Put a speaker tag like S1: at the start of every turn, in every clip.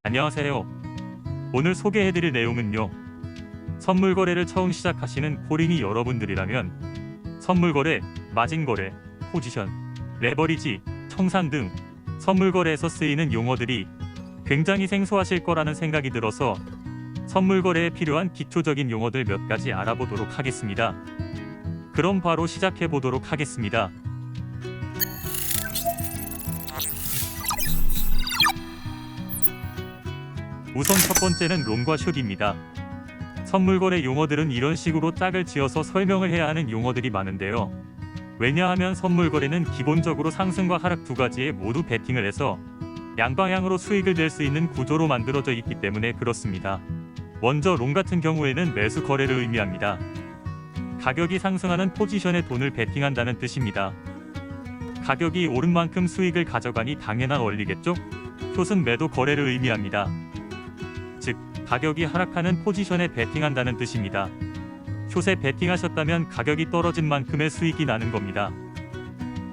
S1: 안녕하세요. 오늘 소개해드릴 내용은요. 선물거래를 처음 시작하시는 코린이 여러분들이라면 선물거래, 마진거래, 포지션, 레버리지, 청산 등 선물거래에서 쓰이는 용어들이 굉장히 생소하실 거라는 생각이 들어서 선물거래에 필요한 기초적인 용어들 몇 가지 알아보도록 하겠습니다. 그럼 바로 시작해 보도록 하겠습니다. 우선 첫 번째는 롱과 숏입니다. 선물거래 용어들은 이런 식으로 짝을 지어서 설명을 해야 하는 용어들이 많은데요. 왜냐하면 선물거래는 기본적으로 상승과 하락 두 가지에 모두 베팅을 해서 양방향으로 수익을 낼 수 있는 구조로 만들어져 있기 때문에 그렇습니다. 먼저 롱 같은 경우에는 매수 거래를 의미합니다. 가격이 상승하는 포지션에 돈을 베팅한다는 뜻입니다. 가격이 오른 만큼 수익을 가져가니 당연한 원리겠죠? 숏은 매도 거래를 의미합니다. 즉, 가격이 하락하는 포지션에 베팅한다는 뜻입니다. 숏에 베팅하셨다면 가격이 떨어진 만큼의 수익이 나는 겁니다.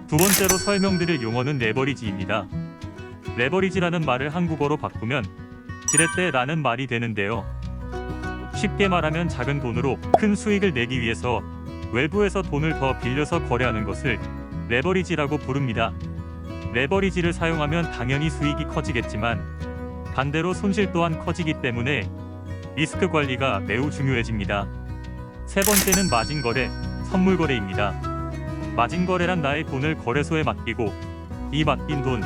S1: 두 번째로 설명드릴 용어는 레버리지입니다. 레버리지라는 말을 한국어로 바꾸면 지렛대라는 말이 되는데요. 쉽게 말하면 작은 돈으로 큰 수익을 내기 위해서 외부에서 돈을 더 빌려서 거래하는 것을 레버리지라고 부릅니다. 레버리지를 사용하면 당연히 수익이 커지겠지만 반대로 손실 또한 커지기 때문에 리스크 관리가 매우 중요해집니다. 세 번째는 마진거래, 선물거래입니다. 마진거래란 나의 돈을 거래소에 맡기고 이 맡긴 돈,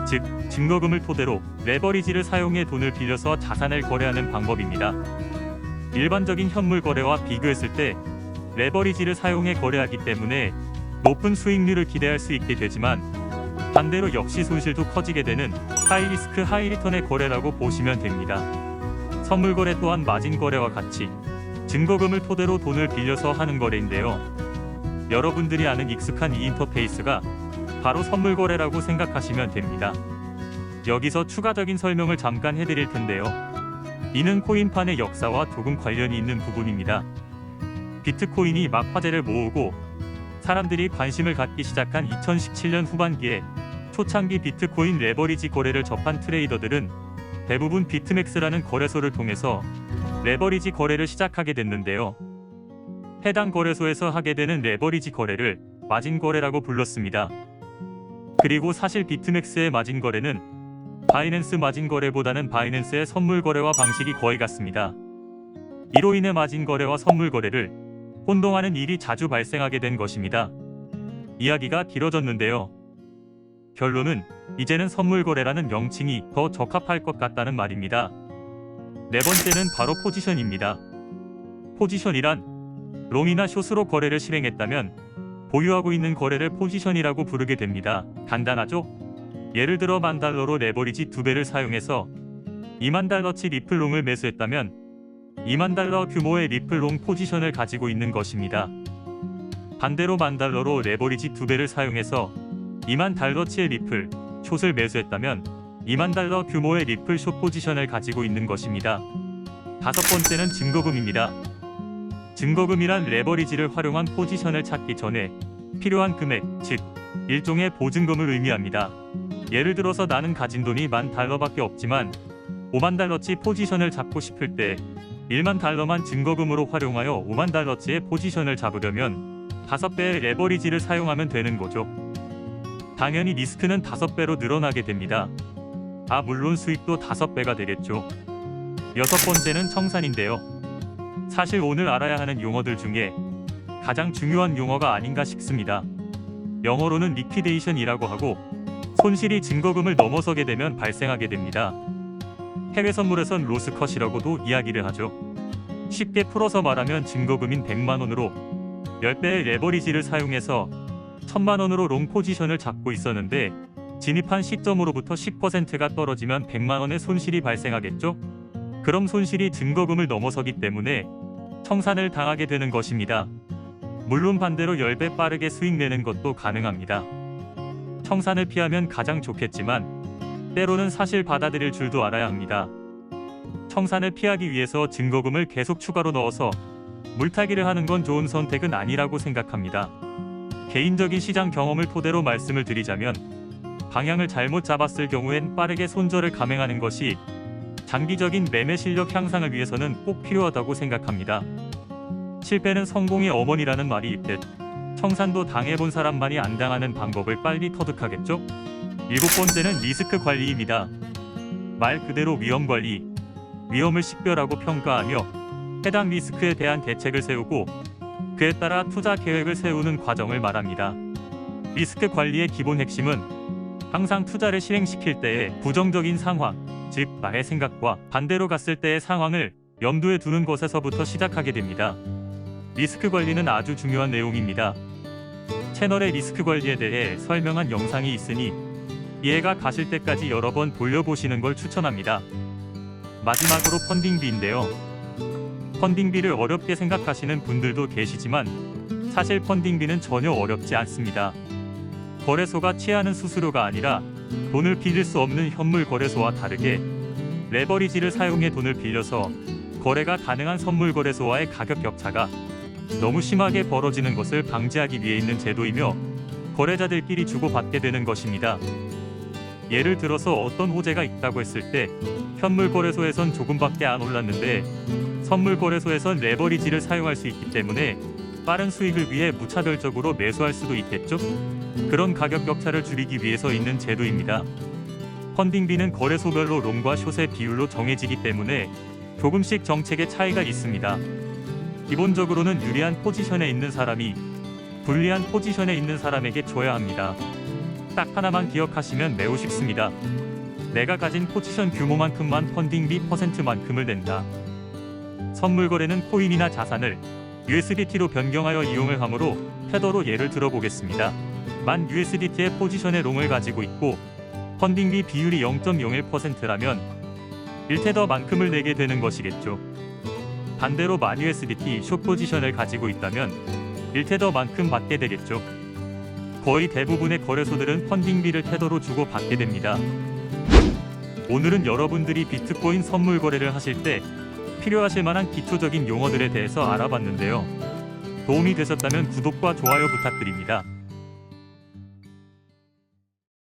S1: 즉 증거금을 토대로 레버리지를 사용해 돈을 빌려서 자산을 거래하는 방법입니다. 일반적인 현물 거래와 비교했을 때 레버리지를 사용해 거래하기 때문에 높은 수익률을 기대할 수 있게 되지만 반대로 역시 손실도 커지게 되는 하이리스크 하이리턴의 거래라고 보시면 됩니다. 선물거래 또한 마진거래와 같이 증거금을 토대로 돈을 빌려서 하는 거래인데요. 여러분들이 아는 익숙한 이 인터페이스가 바로 선물거래라고 생각하시면 됩니다. 여기서 추가적인 설명을 잠깐 해드릴 텐데요. 이는 코인판의 역사와 조금 관련이 있는 부분입니다. 비트코인이 막 화제를 모으고 사람들이 관심을 갖기 시작한 2017년 후반기에 초창기 비트코인 레버리지 거래를 접한 트레이더들은 대부분 비트맥스라는 거래소를 통해서 레버리지 거래를 시작하게 됐는데요. 해당 거래소에서 하게 되는 레버리지 거래를 마진 거래라고 불렀습니다. 그리고 사실 비트맥스의 마진 거래는 바이낸스 마진 거래보다는 바이낸스의 선물 거래와 방식이 거의 같습니다. 이로 인해 마진 거래와 선물 거래를 혼동하는 일이 자주 발생하게 된 것입니다. 이야기가 길어졌는데요. 결론은 이제는 선물 거래라는 명칭이 더 적합할 것 같다는 말입니다. 네 번째는 바로 포지션입니다. 포지션이란 롱이나 숏으로 거래를 실행했다면 보유하고 있는 거래를 포지션이라고 부르게 됩니다. 간단하죠? 예를 들어 $10,000로 레버리지 2배를 사용해서 $20,000치 리플롱을 매수했다면 $20,000 규모의 리플롱 포지션을 가지고 있는 것입니다. 반대로 $10,000로 레버리지 2배를 사용해서 $20,000치의 리플, 숏을 매수했다면 $20,000 규모의 리플 숏 포지션을 가지고 있는 것입니다. 다섯 번째는 증거금입니다. 증거금이란 레버리지를 활용한 포지션을 찾기 전에 필요한 금액, 즉 일종의 보증금을 의미합니다. 예를 들어서 나는 가진 돈이 $10,000밖에 없지만 $50,000치 포지션을 잡고 싶을 때 $10,000만 증거금으로 활용하여 $50,000치의 포지션을 잡으려면 5배의 레버리지를 사용하면 되는 거죠. 당연히 리스크는 5배로 늘어나게 됩니다. 물론 수익도 5배가 되겠죠. 여섯 번째는 청산인데요. 사실 오늘 알아야 하는 용어들 중에 가장 중요한 용어가 아닌가 싶습니다. 영어로는 리퀴데이션이라고 하고 손실이 증거금을 넘어서게 되면 발생하게 됩니다. 해외 선물에선 로스컷이라고도 이야기를 하죠. 쉽게 풀어서 말하면 증거금인 100만원으로 10배의 레버리지를 사용해서 1000만원으로 롱 포지션을 잡고 있었는데 진입한 시점으로부터 10%가 떨어지면 100만원의 손실이 발생하겠죠? 그럼 손실이 증거금을 넘어서기 때문에 청산을 당하게 되는 것입니다. 물론 반대로 10배 빠르게 수익 내는 것도 가능합니다. 청산을 피하면 가장 좋겠지만 때로는 사실 받아들일 줄도 알아야 합니다. 청산을 피하기 위해서 증거금을 계속 추가로 넣어서 물타기를 하는 건 좋은 선택은 아니라고 생각합니다. 개인적인 시장 경험을 토대로 말씀을 드리자면 방향을 잘못 잡았을 경우엔 빠르게 손절을 감행하는 것이 장기적인 매매 실력 향상을 위해서는 꼭 필요하다고 생각합니다. 실패는 성공의 어머니라는 말이 있듯 청산도 당해본 사람만이 안 당하는 방법을 빨리 터득하겠죠? 7번째는 리스크 관리입니다. 말 그대로 위험 관리, 위험을 식별하고 평가하며 해당 리스크에 대한 대책을 세우고 그에 따라 투자 계획을 세우는 과정을 말합니다. 리스크 관리의 기본 핵심은 항상 투자를 실행시킬 때의 부정적인 상황, 즉 나의 생각과 반대로 갔을 때의 상황을 염두에 두는 것에서부터 시작하게 됩니다. 리스크 관리는 아주 중요한 내용입니다. 채널에 리스크 관리에 대해 설명한 영상이 있으니 이해가 가실 때까지 여러 번 돌려보시는 걸 추천합니다. 마지막으로 펀딩비인데요. 펀딩비를 어렵게 생각하시는 분들도 계시지만 사실 펀딩비는 전혀 어렵지 않습니다. 거래소가 취하는 수수료가 아니라 돈을 빌릴 수 없는 현물 거래소와 다르게 레버리지를 사용해 돈을 빌려서 거래가 가능한 선물 거래소와의 가격 격차가 너무 심하게 벌어지는 것을 방지하기 위해 있는 제도이며 거래자들끼리 주고받게 되는 것입니다. 예를 들어서 어떤 호재가 있다고 했을 때 현물 거래소에선 조금밖에 안 올랐는데 선물 거래소에선 레버리지를 사용할 수 있기 때문에 빠른 수익을 위해 무차별적으로 매수할 수도 있겠죠? 그런 가격 격차를 줄이기 위해서 있는 제도입니다. 펀딩비는 거래소별로 롱과 숏의 비율로 정해지기 때문에 조금씩 정책의 차이가 있습니다. 기본적으로는 유리한 포지션에 있는 사람이 불리한 포지션에 있는 사람에게 줘야 합니다. 딱 하나만 기억하시면 매우 쉽습니다. 내가 가진 포지션 규모만큼만 펀딩비 %만큼을 낸다. 선물 거래는 코인이나 자산을 USDT로 변경하여 이용을 하므로 테더로 예를 들어보겠습니다. 만 USDT의 포지션에 롱을 가지고 있고 펀딩비 비율이 0.01%라면 1테더만큼을 내게 되는 것이겠죠. 반대로 만 USDT 숏 포지션을 가지고 있다면 1테더만큼 받게 되겠죠. 거의 대부분의 거래소들은 펀딩비를 테더로 주고 받게 됩니다. 오늘은 여러분들이 비트코인 선물 거래를 하실 때 필요하실 만한 기초적인 용어들에 대해서 알아봤는데요. 도움이 되셨다면 구독과 좋아요 부탁드립니다.